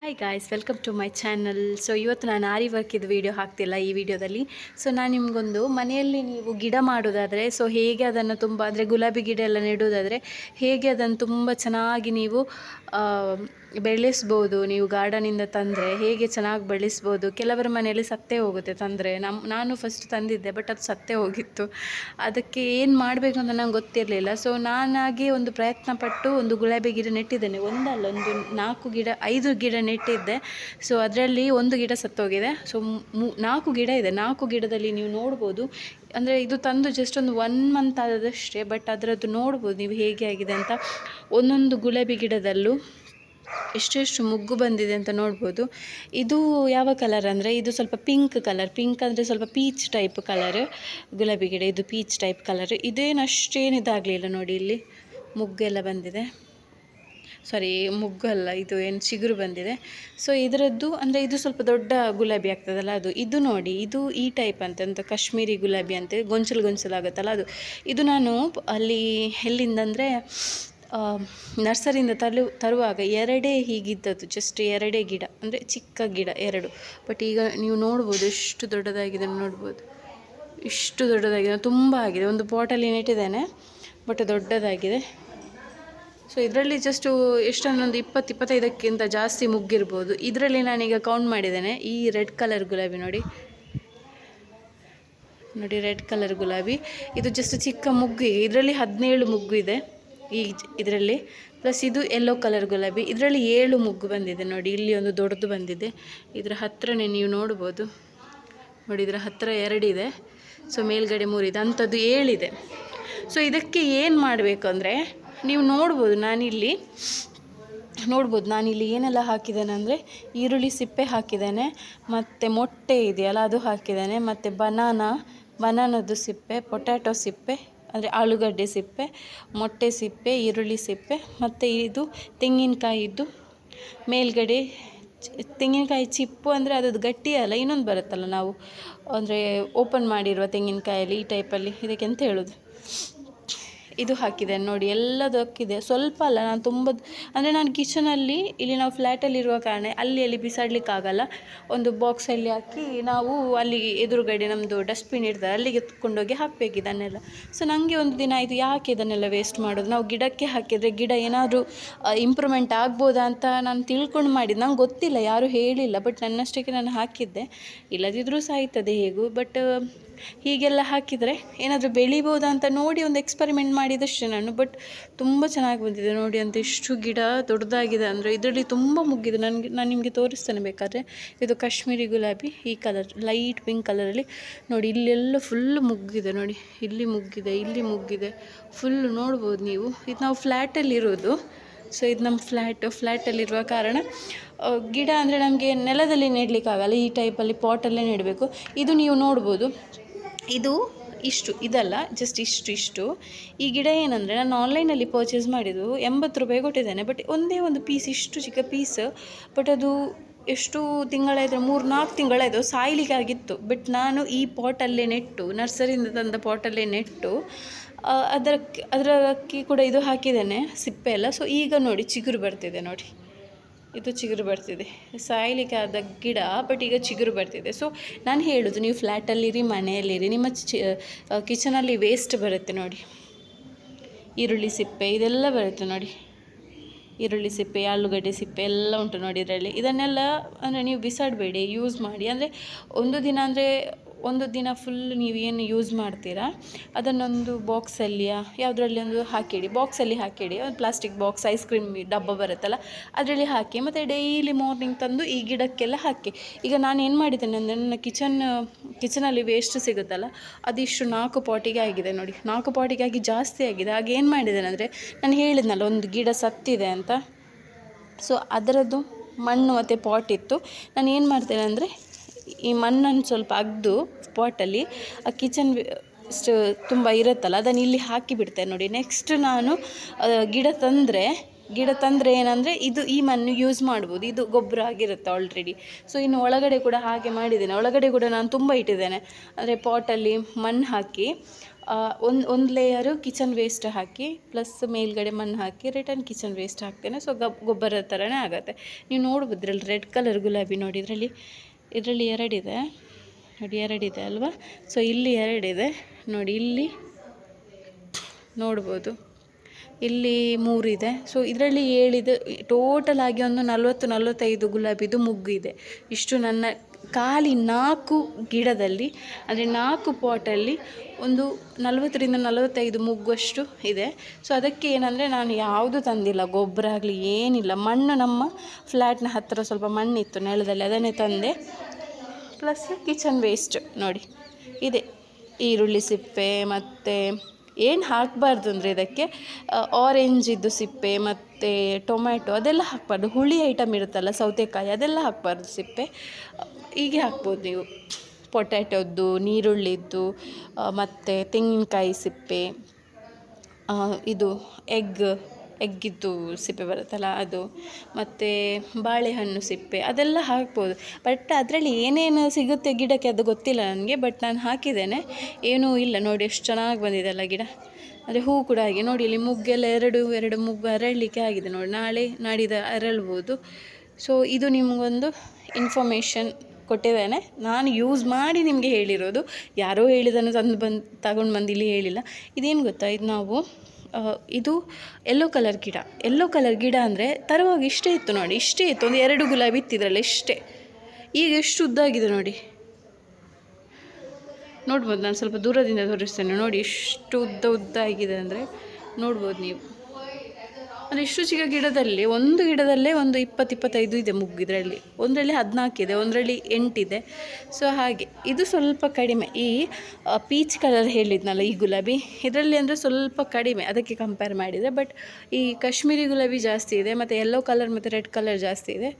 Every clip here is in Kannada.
Hi guys, welcome to my channel. So ಇವತ್ತು ನಾನು ಆರಿ ವರ್ಕಿದ್ದು ವೀಡಿಯೋ ಹಾಕ್ತಿಲ್ಲ ಈ ವಿಡಿಯೋದಲ್ಲಿ. ಸೊ ನಾನು ನಿಮಗೊಂದು ಮನೆಯಲ್ಲಿ ನೀವು ಗಿಡ ಮಾಡೋದಾದರೆ, ಸೊ ಹೇಗೆ ಅದನ್ನು ತುಂಬ ಅಂದರೆ ಗುಲಾಬಿ ಗಿಡ ಎಲ್ಲ ನೆಡೋದಾದರೆ ಹೇಗೆ ಅದನ್ನು ತುಂಬ ಚೆನ್ನಾಗಿ ನೀವು ಬೆಳೆಸ್ಬೋದು. ನೀವು ಗಾರ್ಡನಿಂದ ತಂದರೆ ಹೇಗೆ ಚೆನ್ನಾಗಿ ಬೆಳೆಸ್ಬೋದು. ಕೆಲವರ ಮನೆಯಲ್ಲಿ ಸತ್ತೇ ಹೋಗುತ್ತೆ ತಂದರೆ. ನಾನು ಫಸ್ಟ್ ತಂದಿದ್ದೆ, ಬಟ್ ಅದು ಸತ್ತೇ ಹೋಗಿತ್ತು. ಅದಕ್ಕೆ ಏನು ಮಾಡಬೇಕು ಅಂತ ನಂಗೆ ಗೊತ್ತಿರಲಿಲ್ಲ. ಸೊ ನಾನಾಗಿ ಒಂದು ಪ್ರಯತ್ನ ಪಟ್ಟು ಒಂದು ಗುಲಾಬಿ ಗಿಡ ನೆಟ್ಟಿದ್ದೇನೆ. ಒಂದಲ್ಲ, ಒಂದು 5 ಗಿಡ ನೆಟ್ಟಿದ್ದೆ. ಸೊ ಅದರಲ್ಲಿ ಒಂದು ಗಿಡ ಸತ್ತೋಗಿದೆ. ಸೊ 4 ಗಿಡ ಇದೆ. 4 ಗಿಡದಲ್ಲಿ ನೀವು ನೋಡ್ಬೋದು, ಅಂದರೆ ಇದು ತಂದು ಜಸ್ಟ್ ಒಂದು 1 ಮಂತ್ ಆದದಷ್ಟೇ, ಬಟ್ ಅದರದ್ದು ನೋಡ್ಬೋದು ನೀವು ಹೇಗೆ ಆಗಿದೆ ಅಂತ. ಒಂದೊಂದು ಗುಲಾಬಿ ಗಿಡದಲ್ಲೂ ಎಷ್ಟೆಷ್ಟು ಮುಗ್ಗು ಬಂದಿದೆ ಅಂತ ನೋಡ್ಬೋದು. ಇದು ಯಾವ ಕಲರ್ ಅಂದರೆ ಇದು ಸ್ವಲ್ಪ ಪಿಂಕ್ ಕಲರ್. ಪಿಂಕ್ ಅಂದರೆ ಸ್ವಲ್ಪ ಪೀಚ್ ಟೈಪ್ ಕಲರ್ ಗುಲಾಬಿ ಗಿಡ. ಇದು ಪೀಚ್ ಟೈಪ್ ಕಲರ್. ಇದೇನು ಅಷ್ಟೇನು ಇದಾಗಲಿಲ್ಲ ನೋಡಿ, ಇಲ್ಲಿ ಮುಗ್ಗೆಲ್ಲ ಬಂದಿದೆ. ಸಾರಿ, ಮುಗ್ಗಲ್ಲ, ಇದು ಏನು ಚಿಗುರು ಬಂದಿದೆ. ಸೊ ಇದರದ್ದು ಅಂದರೆ ಇದು ಸ್ವಲ್ಪ ದೊಡ್ಡ ಗುಲಾಬಿ ಆಗ್ತದಲ್ಲ ಅದು. ಇದು ನೋಡಿ, ಇದು ಈ ಟೈಪ್ ಅಂತ ಕಾಶ್ಮೀರಿ ಗುಲಾಬಿ ಅಂತ ಗೊಂಚಲಾಗುತ್ತಲ್ಲ ಅದು. ಇದು ನಾನು ಅಲ್ಲಿ ಎಲ್ಲಿಂದಂದರೆ ನರ್ಸರಿಯಿಂದ ತರುವಾಗ 2 ಹೀಗಿದ್ದದ್ದು, ಜಸ್ಟ್ 2 ಗಿಡ, ಅಂದರೆ ಚಿಕ್ಕ ಗಿಡ 2. ಬಟ್ ಈಗ ನೀವು ನೋಡ್ಬೋದು ಎಷ್ಟು ದೊಡ್ಡದಾಗಿದೆ ನೋಡ್ಬೋದು. ಇಷ್ಟು ದೊಡ್ಡದಾಗಿದೆ, ತುಂಬ ಆಗಿದೆ. ಒಂದು ಪಾಟಲ್ಲಿ ನೆಟ್ಟಿದ್ದೇನೆ, ಬಟ್ ದೊಡ್ಡದಾಗಿದೆ. ಸೊ ಇದರಲ್ಲಿ ಜಸ್ಟು ಎಷ್ಟೊಂದೊಂದು 20-25ಕ್ಕಿಂತ ಜಾಸ್ತಿ ಮುಗ್ಗಿರ್ಬೋದು. ಇದರಲ್ಲಿ ನಾನೀಗ ಕೌಂಟ್ ಮಾಡಿದ್ದೇನೆ. ಈ ರೆಡ್ ಕಲರ್ ಗುಲಾಬಿ ನೋಡಿ, ರೆಡ್ ಕಲರ್ ಗುಲಾಬಿ ಇದು ಜಸ್ಟ್ ಚಿಕ್ಕ ಮುಗ್ಗು. ಇದರಲ್ಲಿ 17 ಮುಗ್ಗು ಇದೆ ಇದರಲ್ಲಿ. ಪ್ಲಸ್ ಇದು ಯೆಲ್ಲೋ ಕಲರ್ ಗುಲಾಬಿ, ಇದರಲ್ಲಿ 7 ಮುಗ್ಗು ಬಂದಿದೆ ನೋಡಿ. ಇಲ್ಲಿ ಒಂದು ದೊಡ್ಡದು ಬಂದಿದೆ, ಇದರ ಹತ್ರನೇ ನೀವು ನೋಡ್ಬೋದು ನೋಡಿ. ಇದರ ಹತ್ತಿರ 2 ಇದೆ. ಸೊ ಮೇಲ್ಗಡೆ 3 ಇದೆ, ಅಂಥದ್ದು 7 ಇದೆ. ಸೊ ಇದಕ್ಕೆ ಏನು ಮಾಡಬೇಕು ಅಂದರೆ ನೀವು ನೋಡ್ಬೋದು, ನಾನಿಲ್ಲಿ ಏನೆಲ್ಲ ಹಾಕಿದ್ದೇನೆ ಅಂದರೆ ಈರುಳ್ಳಿ ಸಿಪ್ಪೆ ಹಾಕಿದ್ದೇನೆ, ಮತ್ತು ಮೊಟ್ಟೆ ಇದೆಯಲ್ಲ ಅದು ಹಾಕಿದ್ದೇನೆ, ಮತ್ತು ಬನಾನದ್ದು ಸಿಪ್ಪೆ, ಪೊಟ್ಯಾಟೊ ಸಿಪ್ಪೆ ಅಂದರೆ ಆಲೂಗಡ್ಡೆ ಸಿಪ್ಪೆ, ಮೊಟ್ಟೆ ಸಿಪ್ಪೆ, ಈರುಳ್ಳಿ ಸಿಪ್ಪೆ, ಮತ್ತು ಇದು ತೆಂಗಿನಕಾಯಿದ್ದು ಮೇಲ್ಗಡೆ ತೆಂಗಿನಕಾಯಿ ಚಿಪ್ಪು, ಅಂದರೆ ಅದು ಗಟ್ಟಿ ಅಲ್ಲ, ಇನ್ನೊಂದು ಬರುತ್ತಲ್ಲ ನಾವು ಅಂದರೆ ಓಪನ್ ಮಾಡಿರುವ ತೆಂಗಿನಕಾಯಲ್ಲಿ ಈ ಟೈಪಲ್ಲಿ, ಇದಕ್ಕೆ ಎಂತ ಹೇಳೋದು, ಇದು ಹಾಕಿದ್ದೇನೆ ನೋಡಿ. ಎಲ್ಲದು ಹಾಕಿದೆ, ಸ್ವಲ್ಪ ಅಲ್ಲ, ನಾನು ತುಂಬ ಅಂದರೆ ನಾನು ಕಿಚನಲ್ಲಿ ಇಲ್ಲಿ ನಾವು ಫ್ಲ್ಯಾಟಲ್ಲಿರುವ ಕಾರಣ ಅಲ್ಲಿ ಬಿಸಾಡಲಿಕ್ಕಾಗಲ್ಲ. ಒಂದು ಬಾಕ್ಸಲ್ಲಿ ಹಾಕಿ ನಾವು ಅಲ್ಲಿ ಎದುರುಗಡೆ ನಮ್ಮದು ಡಸ್ಟ್ಬಿನ್ ಇರ್ತಾರೆ, ಅಲ್ಲಿಗೆ ಕೊಂಡೋಗಿ ಹಾಕಬೇಕು ಇದನ್ನೆಲ್ಲ. ಸೊ ನನಗೆ ಒಂದು ದಿನ ಆಯಿತು, ಯಾಕೆ ಇದನ್ನೆಲ್ಲ ವೇಸ್ಟ್ ಮಾಡೋದು, ನಾವು ಗಿಡಕ್ಕೆ ಹಾಕಿದರೆ ಗಿಡ ಏನಾದರೂ ಇಂಪ್ರೂವ್ಮೆಂಟ್ ಆಗ್ಬೋದಾ ಅಂತ ನಾನು ತಿಳ್ಕೊಂಡು ಮಾಡಿದ್ದು. ನಂಗೆ ಗೊತ್ತಿಲ್ಲ, ಯಾರೂ ಹೇಳಿಲ್ಲ, ಬಟ್ ನನ್ನಷ್ಟಕ್ಕೆ ನಾನು ಹಾಕಿದ್ದೆ. ಇಲ್ಲದಿದ್ದರೂ ಸಾಯ್ತದೆ ಹೇಗೂ, ಬಟ್ ಹೀಗೆಲ್ಲ ಹಾಕಿದರೆ ಏನಾದರೂ ಬೆಳಿಬೋದಾ ಅಂತ ನೋಡಿ ಒಂದು ಎಕ್ಸ್ಪರಿಮೆಂಟ್ ಮಾಡಿದಷ್ಟೇ ನಾನು. ಬಟ್ ತುಂಬ ಚೆನ್ನಾಗಿ ಬಂದಿದೆ ನೋಡಿ. ಅಂತ ಇಷ್ಟು ಗಿಡ ದೊಡ್ಡದಾಗಿದೆ ಅಂದರೆ ಇದರಲ್ಲಿ ತುಂಬ ಮುಗ್ಗಿದೆ. ನಾನು ನಿಮಗೆ ತೋರಿಸ್ತೇನೆ ಬೇಕಾದರೆ. ಇದು ಕಾಶ್ಮೀರಿ ಗುಲಾಬಿ, ಈ ಕಲರ್ ಲೈಟ್ ಪಿಂಕ್ ಕಲರಲ್ಲಿ ನೋಡಿ. ಇಲ್ಲೆಲ್ಲ ಫುಲ್ಲು ಮುಗ್ಗಿದೆ ನೋಡಿ, ಇಲ್ಲಿ ಮುಗ್ಗಿದೆ ಫುಲ್ಲು ನೋಡ್ಬೋದು ನೀವು. ಇದು ನಾವು ಫ್ಲ್ಯಾಟಲ್ಲಿರೋದು. ಸೊ ಇದು ನಮ್ಮ ಫ್ಲ್ಯಾಟಲ್ಲಿರುವ ಕಾರಣ ಗಿಡ ಅಂದರೆ ನಮಗೆ ನೆಲದಲ್ಲಿ ನೆಡಲಿಕ್ಕಾಗಲ್ಲ, ಈ ಟೈಪಲ್ಲಿ ಪಾಟಲ್ಲೇ ನೆಡಬೇಕು. ಇದು ನೀವು ನೋಡ್ಬೋದು, ಇದು ಇದಲ್ಲ, ಜಸ್ಟ್ ಇಷ್ಟು. ಈ ಗಿಡ ಏನಂದರೆ ನಾನು ಆನ್ಲೈನಲ್ಲಿ ಪರ್ಚೇಸ್ ಮಾಡಿದ್ದು 80 ರೂಪಾಯಿ ಕೊಟ್ಟಿದ್ದೇನೆ. ಬಟ್ ಒಂದೇ ಒಂದು ಪೀಸ್, ಇಷ್ಟು ಚಿಕ್ಕ ಪೀಸ್. ಬಟ್ ಅದು ಎಷ್ಟು ತಿಂಗಳಾಯಿತು, 3-4 ತಿಂಗಳಾಯಿತು, ಸಾಯ್ಲಿಕ್ಕಾಗಿತ್ತು. ಬಟ್ ನಾನು ಈ ಪಾಟಲ್ಲೇ ನೆಟ್ಟು, ನರ್ಸರಿಯಿಂದ ತಂದ ಪಾಟಲ್ಲೇ ನೆಟ್ಟು ಅದಕ್ಕೆ ಕೂಡ ಇದು ಹಾಕಿದ್ದೇನೆ ಸಿಪ್ಪೆ ಎಲ್ಲ. ಸೊ ಈಗ ನೋಡಿ ಚಿಗುರು ಬರ್ತಿದೆ ನೋಡಿ, ಇದು ಚಿಗುರು ಬರ್ತಿದೆ. ಸಾಯಲಿಕ್ಕೆ ಆದ ಗಿಡ, ಬಟ್ ಈಗ ಚಿಗುರು ಬರ್ತಿದೆ. ಸೊ ನಾನು ಹೇಳೋದು, ನೀವು ಫ್ಲ್ಯಾಟಲ್ಲಿರಿ, ಮನೆಯಲ್ಲಿರಿ, ನಿಮ್ಮ ಕಿಚನಲ್ಲಿ ವೇಸ್ಟ್ ಬರುತ್ತೆ ನೋಡಿ, ಈರುಳ್ಳಿ ಸಿಪ್ಪೆ ಇದೆಲ್ಲ ಬರುತ್ತೆ ನೋಡಿ. ಈರುಳ್ಳಿ ಸಿಪ್ಪೆ, ಆಲೂಗಡ್ಡೆ ಸಿಪ್ಪೆ ಎಲ್ಲ ಉಂಟು ನೋಡಿ ಇದರಲ್ಲಿ. ಇದನ್ನೆಲ್ಲ ಅಂದರೆ ನೀವು ಬಿಸಾಡಬೇಡಿ, ಯೂಸ್ ಮಾಡಿ. ಅಂದರೆ ಒಂದು ದಿನ ಫುಲ್ ನೀವೇನು ಯೂಸ್ ಮಾಡ್ತೀರಾ ಅದನ್ನೊಂದು ಬಾಕ್ಸಲ್ಲಿ ಯಾವುದರಲ್ಲಿ ಒಂದು ಹಾಕಿಡಿ, ಬಾಕ್ಸಲ್ಲಿ ಹಾಕಿಡಿ. ಒಂದು ಪ್ಲಾಸ್ಟಿಕ್ ಬಾಕ್ಸ್, ಐಸ್ ಕ್ರೀಮ್ ಡಬ್ಬ ಬರುತ್ತಲ್ಲ ಅದರಲ್ಲಿ ಹಾಕಿ, ಮತ್ತು ಡೈಲಿ ಮಾರ್ನಿಂಗ್ ತಂದು ಈ ಗಿಡಕ್ಕೆಲ್ಲ ಹಾಕಿ. ಈಗ ನಾನು ಏನು ಮಾಡಿದ್ದೇನೆ ಅಂದರೆ ನನ್ನ ಕಿಚನಲ್ಲಿ ವೇಸ್ಟ್ ಸಿಗುತ್ತಲ್ಲ, ಅದಿಷ್ಟು 4 ಪಾಟಿಗೆ ಆಗಿದೆ ನೋಡಿ. 4 ಪಾಟಿಗೆ ಆಗಿ ಜಾಸ್ತಿ ಆಗಿದೆ. ಹಾಗೆ ಏನು ಮಾಡಿದ್ದೇನೆ ಅಂದರೆ, ನಾನು ಹೇಳಿದ್ನಲ್ಲ ಒಂದು ಗಿಡ ಸತ್ತಿದೆ ಅಂತ. ಸೊ ಅದರದ್ದು ಮಣ್ಣು ಮತ್ತು ಪಾಟ್ ಇತ್ತು. ನಾನು ಏನು ಮಾಡ್ತೇನೆ ಅಂದರೆ, ಈ ಮಣ್ಣನ್ನು ಸ್ವಲ್ಪ ಅಗೆದು ಪಾಟಲ್ಲಿ ಕಿಚನ್ ತುಂಬ ಇರುತ್ತಲ್ಲ ಅದನ್ನು ಇಲ್ಲಿ ಹಾಕಿ ಬಿಡ್ತೇನೆ ನೋಡಿ. ನೆಕ್ಸ್ಟ್ ನಾನು ಗಿಡ ತಂದರೆ ಏನಂದರೆ ಈ ಮಣ್ಣು ಯೂಸ್ ಮಾಡ್ಬೋದು, ಇದು ಗೊಬ್ಬರ ಆಗಿರುತ್ತೆ ಆಲ್ರೆಡಿ. ಸೊ ಇನ್ನು ಒಳಗಡೆ ಕೂಡ ಹಾಗೆ ಮಾಡಿದ್ದೇನೆ. ಒಳಗಡೆ ಕೂಡ ನಾನು ತುಂಬ ಇಟ್ಟಿದ್ದೇನೆ, ಅಂದರೆ ಪಾಟಲ್ಲಿ ಮಣ್ಣು ಹಾಕಿ ಒಂದು ಲೇಯರು ಕಿಚನ್ ವೇಸ್ಟ್ ಹಾಕಿ ಪ್ಲಸ್ ಮೇಲ್ಗಡೆ ಮಣ್ಣು ಹಾಕಿ ರಿಟರ್ನ್ ಕಿಚನ್ ವೇಸ್ಟ್ ಹಾಕ್ತೇನೆ. ಸೊ ಗೊಬ್ಬರದ ಥರನೇ ಆಗುತ್ತೆ. ನೀವು ನೋಡ್ಬೋದು ಇದರಲ್ಲಿ ರೆಡ್ ಕಲರ್ ಗುಲಾಬಿ ನೋಡಿ, ಇದರಲ್ಲಿ ಎರಡಿದೆ ನೋಡಿ, ಎರಡಿದೆ ಅಲ್ವಾ. ಸೊ ಇಲ್ಲಿ ಎರಡಿದೆ ನೋಡಿ, ಇಲ್ಲಿ ನೋಡ್ಬೋದು, ಇಲ್ಲಿ 3 ಇದೆ. ಸೊ ಇದರಲ್ಲಿ 7 ಇದೆ. ಟೋಟಲ್ ಆಗಿ ಒಂದು 40-45 ಗುಲಾಬಿದು ಮುಗ್ಗು ಇದೆ. ಇಷ್ಟು ನನ್ನ ಖಾಲಿ 4 ಗಿಡದಲ್ಲಿ, ಅಂದರೆ 4 ಪಾಟಲ್ಲಿ ಒಂದು 40-45 ಮುಗ್ಗಷ್ಟು ಇದೆ. ಸೊ ಅದಕ್ಕೆ ಏನಂದರೆ ನಾನು ಯಾವುದು ತಂದಿಲ್ಲ, ಗೊಬ್ಬರ ಆಗಲಿ ಏನಿಲ್ಲ. ಮಣ್ಣು ನಮ್ಮ ಫ್ಲ್ಯಾಟ್ನ ಹತ್ತಿರ ಸ್ವಲ್ಪ ಮಣ್ಣಿತ್ತು ನೆಲದಲ್ಲಿ, ಅದನ್ನೇ ತಂದೆ. ಪ್ಲಸ್ ಕಿಚನ್ ವೇಸ್ಟ್ ನೋಡಿ ಇದೆ. ಈರುಳ್ಳಿ ಸಿಪ್ಪೆ ಮತ್ತು ಏನು ಹಾಕಬಾರ್ದು ಅಂದರೆ ಇದಕ್ಕೆ ಆರೆಂಜಿದ್ದು ಸಿಪ್ಪೆ ಮತ್ತು ಟೊಮ್ಯಾಟೊ ಅದೆಲ್ಲ ಹಾಕಬಾರ್ದು. ಹುಳಿ ಐಟಮ್ ಇರುತ್ತಲ್ಲ, ಸೌತೆಕಾಯಿ ಅದೆಲ್ಲ ಹಾಕಬಾರ್ದು ಸಿಪ್ಪೆ. ಹೀಗೆ ಹಾಕ್ಬೋದು ನೀವು. ಪೊಟ್ಯಾಟೊದ್ದು, ನೀರುಳ್ಳಿದ್ದು, ಮತ್ತು ತೆಂಗಿನಕಾಯಿ ಸಿಪ್ಪೆ, ಇದು ಎಗ್ಗಿದ್ದು ಸಿಪ್ಪೆ ಬರುತ್ತಲ್ಲ ಅದು, ಮತ್ತು ಬಾಳೆಹಣ್ಣು ಸಿಪ್ಪೆ ಅದೆಲ್ಲ ಹಾಕ್ಬೋದು. ಬಟ್ ಅದರಲ್ಲಿ ಏನೇನು ಸಿಗುತ್ತೆ ಗಿಡಕ್ಕೆ ಅದು ಗೊತ್ತಿಲ್ಲ ನನಗೆ. ಬಟ್ ನಾನು ಹಾಕಿದ್ದೇನೆ, ಏನೂ ಇಲ್ಲ. ನೋಡಿ ಎಷ್ಟು ಚೆನ್ನಾಗಿ ಬಂದಿದೆ ಅಲ್ಲ ಗಿಡ. ಅಂದರೆ ಹೂ ಕೂಡ ಹಾಗೆ ನೋಡಿ, ಇಲ್ಲಿ ಮುಗ್ಗೆಲ್ಲ ಎರಡು ಮುಗ್ಗು ಅರಳಲಿಕ್ಕೆ ಆಗಿದೆ ನೋಡಿ. ನಾಳೆ ನಾಡಿದ್ದು ಅರಳ್ಬೋದು. ಸೊ ಇದು ನಿಮಗೊಂದು ಇನ್ಫಾರ್ಮೇಷನ್ ಕೊಟ್ಟಿದ್ದೇನೆ. ನಾನು ಯೂಸ್ ಮಾಡಿ ನಿಮಗೆ ಹೇಳಿರೋದು, ಯಾರೋ ಹೇಳಿದನ್ನು ತಗೊಂಡು ಬಂದು ಇಲ್ಲಿ ಹೇಳಿಲ್ಲ. ಇದೇನು ಗೊತ್ತಾ, ಇದು ನಾವು ಇದು ಯೆಲ್ಲೋ ಕಲರ್ ಗಿಡ ಅಂದರೆ ತರುವಾಗ ಇಷ್ಟೇ ಇತ್ತು ನೋಡಿ, ಇಷ್ಟೇ ಇತ್ತು. ಒಂದು 2 ಗುಲಾಬಿ ಇತ್ತಿದ್ರಲ್ಲ, ಇಷ್ಟೇ. ಈಗ ಎಷ್ಟು ಉದ್ದಾಗಿದೆ ನೋಡಿ, ನೋಡ್ಬೋದು. ನಾನು ಸ್ವಲ್ಪ ದೂರದಿಂದ ತೋರಿಸ್ತೇನೆ ನೋಡಿ, ಎಷ್ಟು ಉದ್ದ ಆಗಿದೆ ಅಂದರೆ ನೋಡ್ಬೋದು ನೀವು. ಅಂದರೆ ಇಷ್ಟು ಚಿಕ್ಕ ಗಿಡದಲ್ಲಿ, ಒಂದು ಗಿಡದಲ್ಲೇ ಒಂದು 20-25 ಇದೆ ಮುಗ್ಗು. ಇದರಲ್ಲಿ ಒಂದರಲ್ಲಿ 14 ಇದೆ, ಒಂದರಲ್ಲಿ 8 ಇದೆ. ಸೊ ಹಾಗೆ ಇದು ಸ್ವಲ್ಪ ಕಡಿಮೆ. ಈ ಪೀಚ್ ಕಲರ್ ಹೇಳಿದ್ನಲ್ಲ, ಈ ಗುಲಾಬಿ ಇದರಲ್ಲಿ ಅಂದರೆ ಸ್ವಲ್ಪ ಕಡಿಮೆ ಅದಕ್ಕೆ ಕಂಪೇರ್ ಮಾಡಿದರೆ. ಬಟ್ ಈ ಕಾಶ್ಮೀರಿ ಗುಲಾಬಿ ಜಾಸ್ತಿ ಇದೆ, ಮತ್ತು ಯೆಲ್ಲೋ ಕಲರ್ ಮತ್ತು ರೆಡ್ ಕಲರ್ ಜಾಸ್ತಿ ಇದೆ.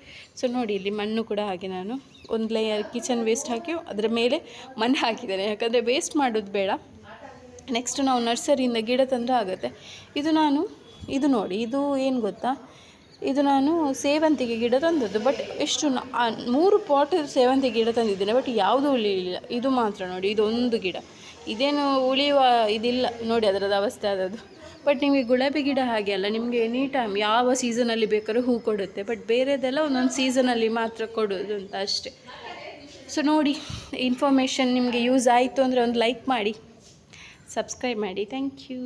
ಸೊ ನೋಡಿ, ಇಲ್ಲಿ ಮಣ್ಣು ಕೂಡ ಹಾಗೆ ನಾನು ಒಂದು ಲೇಯರ್ ಕಿಚನ್ ವೇಸ್ಟ್ ಹಾಕಿ ಅದರ ಮೇಲೆ ಮಣ್ಣು ಹಾಕಿದ್ದೇನೆ, ಯಾಕಂದರೆ ವೇಸ್ಟ್ ಮಾಡೋದು ಬೇಡ. ನೆಕ್ಸ್ಟ್ ನಾವು ನರ್ಸರಿಯಿಂದ ಗಿಡ ತಂದರೆ ಆಗುತ್ತೆ. ಇದು ನೋಡಿ, ಇದು ಏನು ಗೊತ್ತಾ, ಇದು ನಾನು ಸೇವಂತಿಗೆ ಗಿಡ ತಂದದ್ದು. ಬಟ್ ಎಷ್ಟು 3 ಪಾಟ್ ಸೇವಂತಿಗೆ ಗಿಡ ತಂದಿದ್ದೇನೆ, ಬಟ್ ಯಾವುದೂ ಉಳಿಲಿಲ್ಲ. ಇದು ಮಾತ್ರ ನೋಡಿ, ಇದೊಂದು ಗಿಡ, ಇದೇನು ಉಳಿಯುವ ಇದಿಲ್ಲ ನೋಡಿ ಅದರದ್ದು ಅವಸ್ಥೆ ಆದದ್ದು. ಬಟ್ ನಿಮಗೆ ಗುಲಾಬಿ ಗಿಡ ಹಾಗೆ ಅಲ್ಲ, ನಿಮಗೆ ಎನಿ ಟೈಮ್ ಯಾವ ಸೀಸನಲ್ಲಿ ಬೇಕಾದ್ರೂ ಹೂ ಕೊಡುತ್ತೆ. ಬಟ್ ಬೇರೆದೆಲ್ಲ ಒಂದೊಂದು ಸೀಸನಲ್ಲಿ ಮಾತ್ರ ಕೊಡೋದು ಅಂತ ಅಷ್ಟೇ. ಸೊ ನೋಡಿ, ಇನ್ಫಾರ್ಮೇಷನ್ ನಿಮಗೆ ಯೂಸ್ ಆಯಿತು ಅಂದರೆ ಒಂದು ಲೈಕ್ ಮಾಡಿ, ಸಬ್ಸ್ಕ್ರೈಬ್ ಮಾಡಿ. Thank you.